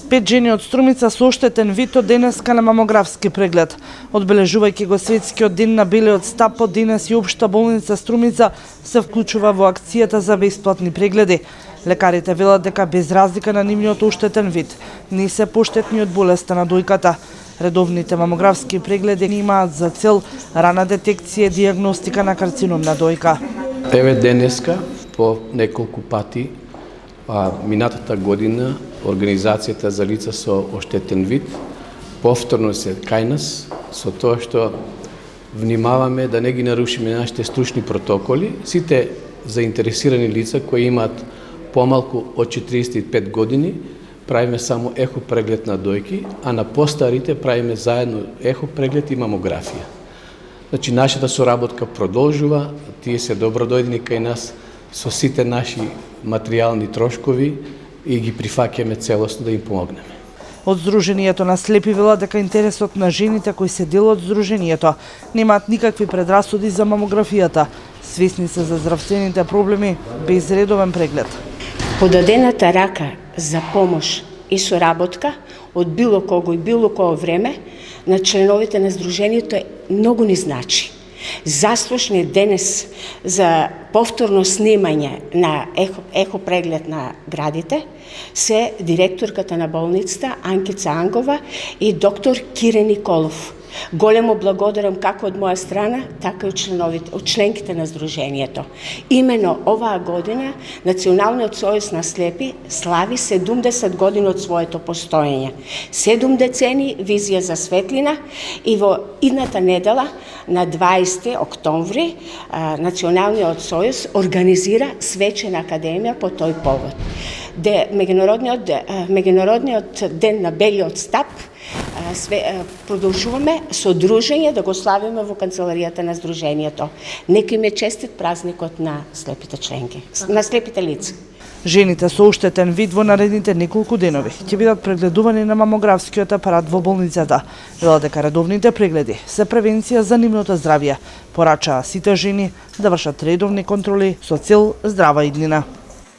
5 жени од Струмица со оштетен вид од денеска на мамографски преглед. Одбележувајќи го светскиот ден на белиот стап, од денес и општа болница Струмица се вклучува во акцијата за бесплатни прегледи. Лекарите велат дека без разлика на нивниот оштетен вид, не се поштетни од болеста на дојката. Редовните мамографски прегледи имаат за цел рана детекција и дијагностика на карцином на дојка. Еве денеска по неколку пати минатата година Организацијата за лица со оштетен вид повторно се кај нас со тоа што внимаваме да не ги нарушиме нашите стручни протоколи. Сите заинтересирани лица кои имаат помалку од 45 години правиме само ехо преглед на дојки, а на постарите правиме заедно ехо преглед и мамографија. Значи, нашата соработка продолжува, тие се добродојдени кај нас со сите наши материјални трошкови и ги прифаќаме целосно да им помогнеме. Од Сдруженијето на слепи велат дека интересот на жените кои се дел од Сдруженијето немаат никакви предрасуди за мамографијата. Свесни се за здравствените проблеми без редовен преглед. Подадената рака за помош и соработка од било кого и било кое време на членовите на Сдруженијето многу ни значи. Заслушни денес за повторно снимање на ехо преглед на градите се директорката на болницата Анкица Ангова и доктор Кире Николов. Големо благодарам како од моја страна, така и од членките на Сдруженијето. Имено оваа година Националниот сојуз на слепи слави 70 години од своето постоење. 7 децени визија за светлина и во идната недела на 20 октомври Националниот сојуз организира свечена академија по тој повод. Меѓународниот ден на белиот стап продолжуваме со дружење да го славиме во канцеларијата на Сдруженијето. Нека им е честит празникот на слепите членки, на слепите лица. Жените со оштетен вид во наредните неколку денови ќе бидат прегледувани на мамографскиот апарат во болницата. Велат дека редовните прегледи се превенција за нивното здравје. Порачаа сите жени да вршат редовни контроли со цел здрава иднина.